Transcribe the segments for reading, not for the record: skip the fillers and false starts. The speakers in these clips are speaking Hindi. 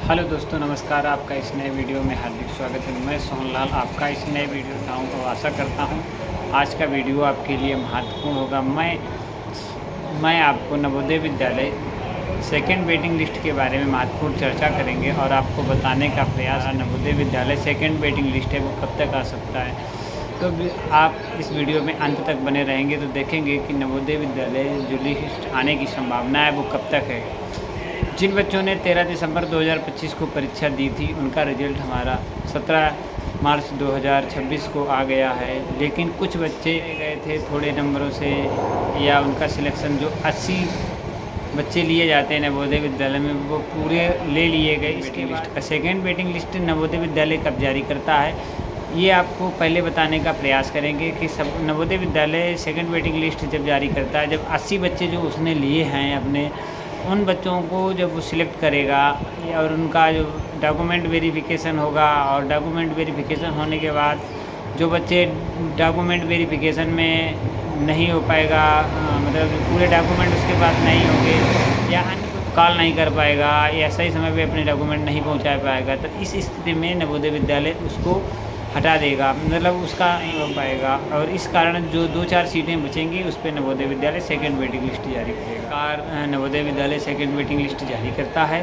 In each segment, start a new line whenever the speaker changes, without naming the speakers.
हेलो दोस्तों, नमस्कार। आपका इस नए वीडियो में हार्दिक स्वागत है। मैं सोहनलाल आपका इस नए वीडियो उठाऊँ और आशा करता हूँ आज का वीडियो आपके लिए महत्वपूर्ण होगा। मैं आपको Navodaya Vidyalaya second waiting list के बारे में महत्वपूर्ण चर्चा करेंगे और आपको बताने का प्रयास Navodaya Vidyalaya second waiting list है वो कब तक आ सकता है। तो आप इस वीडियो में अंत तक बने रहेंगे तो देखेंगे कि नवोदय विद्यालय जो लिस्ट आने की संभावना है वो कब तक है। जिन बच्चों ने 13 दिसंबर 2025 को परीक्षा दी थी उनका रिजल्ट हमारा 17 मार्च 2026 को आ गया है, लेकिन कुछ बच्चे गए थे थोड़े नंबरों से या उनका सिलेक्शन जो 80 बच्चे लिए जाते हैं नवोदय विद्यालय में वो पूरे ले लिए गए। इसके list second waiting list Navodaya Vidyalaya कब जारी करता है ये आपको पहले बताने का प्रयास करेंगे कि सब Navodaya Vidyalaya second waiting list जब जारी करता है, जब 80 बच्चे जो उसने लिए हैं अपने उन बच्चों को जब वो सिलेक्ट करेगा और उनका जो डॉक्यूमेंट वेरिफिकेशन होगा और डॉक्यूमेंट वेरिफिकेशन होने के बाद जो बच्चे डॉक्यूमेंट वेरिफिकेशन में नहीं हो पाएगा, मतलब पूरे डॉक्यूमेंट उसके पास नहीं होंगे या अन्य कॉल नहीं कर पाएगा या सही समय पे अपने डॉक्यूमेंट नहीं पहुंचा पाएगा, तो इस स्थिति में नवोदय विद्यालय उसको हटा देगा, मतलब उसका नहीं हो पाएगा। और इस कारण जो 2-4 सीटें बचेंगी उस पर Navodaya Vidyalaya second waiting list जारी करेगा। Navodaya Vidyalaya second waiting list जारी करता है।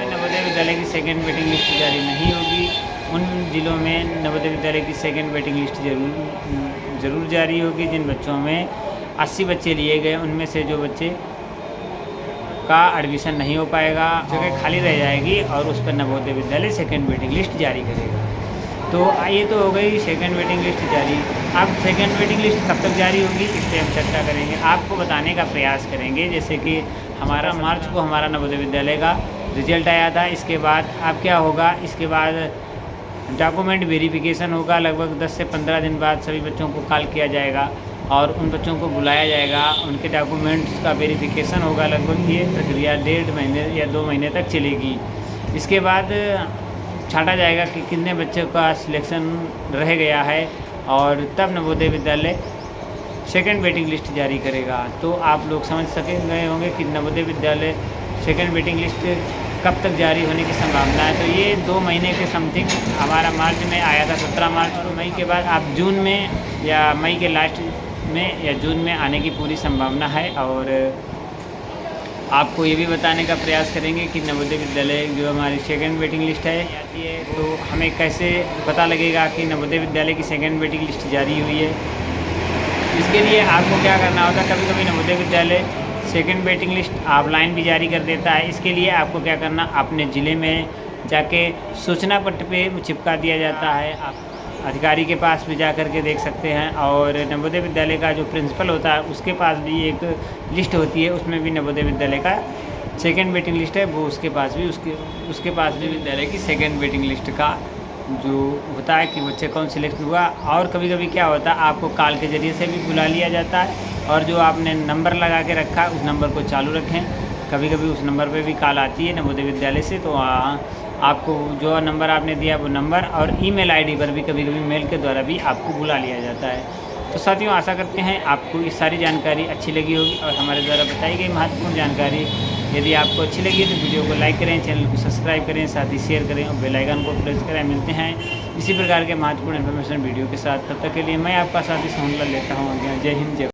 नवोदय विद्यालय की सेकंड वेटिंग लिस्ट जारी नहीं होगी उन जिलों में नवोदय विद्यालय की सेकंड वेटिंग लिस्ट ज़रूर जारी होगी जिन बच्चों में 80 बच्चे लिए गए, उनमें से जो बच्चे का एडमिशन नहीं हो पाएगा, जगह खाली रह जाएगी और उस पर Navodaya Vidyalaya second waiting list जारी करेगा। तो ये तो हो गई सेकंड वेटिंग लिस्ट जारी। अब सेकंड वेटिंग लिस्ट कब तक जारी होगी इस पर हम चर्चा करेंगे, आपको बताने का प्रयास करेंगे। जैसे कि हमारा मार्च को हमारा नवोदय विद्यालय का रिजल्ट आया था, इसके बाद अब क्या होगा, इसके बाद डॉक्यूमेंट वेरिफिकेशन होगा। लगभग 10 से 15 दिन बाद सभी बच्चों को कॉल किया जाएगा और उन बच्चों को बुलाया जाएगा, उनके डॉक्यूमेंट्स का वेरिफिकेशन होगा। लगभग ये प्रक्रिया 1.5 महीने या 2 महीने तक चलेगी। इसके बाद छांटा जाएगा कि कितने बच्चों का सिलेक्शन रह गया है और तब Navodaya Vidyalaya second waiting list जारी करेगा। तो आप लोग समझ गए होंगे कि Navodaya Vidyalaya second waiting list कब तक जारी होने की संभावना है। तो ये 2 महीने के समथिंग हमारा मार्च में आया था, 17 मार्च को। मई के बाद आप जून में या मई के लास्ट में या जून में आने की पूरी संभावना है। और आपको ये भी बताने का प्रयास करेंगे कि नवोदय विद्यालय जो हमारी सेकंड वेटिंग लिस्ट है आती है तो हमें कैसे पता लगेगा कि नवोदय विद्यालय की सेकंड वेटिंग लिस्ट जारी हुई है। इसके लिए आपको क्या करना होता है, कभी कभी Navodaya Vidyalaya second waiting list offline भी जारी कर देता है। इसके लिए आपको क्या करना, अपने ज़िले में जाके सूचना पट्ट पे चिपका दिया जाता है, आप अधिकारी के पास भी जा कर के देख सकते हैं। और नवोदय विद्यालय का जो प्रिंसिपल होता है उसके पास भी एक लिस्ट होती है, उसमें भी नवोदय विद्यालय का सेकंड वेटिंग लिस्ट है, वो उसके पास भी विद्यालय की सेकंड वेटिंग लिस्ट का जो होता है कि बच्चे कौन सिलेक्ट हुआ। और कभी कभी क्या होता है, आपको कॉल के ज़रिए से भी बुला लिया जाता है और जो आपने नंबर लगा के रखा है उस नंबर को चालू रखें। कभी कभी उस नंबर पर भी कॉल आती है नवोदय विद्यालय से, तो आपको जो नंबर आपने दिया वो नंबर और ईमेल आईडी पर भी कभी कभी मेल के द्वारा भी आपको बुला लिया जाता है। तो साथियों, आशा करते हैं आपको ये सारी जानकारी अच्छी लगी होगी और हमारे द्वारा बताई गई महत्वपूर्ण जानकारी यदि आपको अच्छी लगी तो वीडियो को लाइक करें, चैनल को सब्सक्राइब करें, साथ ही शेयर करें और बेल आइकन को प्रेस करें। मिलते हैं इसी प्रकार के महत्वपूर्ण इन्फॉर्मेशन वीडियो के साथ, तब तक के लिए मैं आपका साथी सोहनलाल लेता हूँ। जय हिंद, जय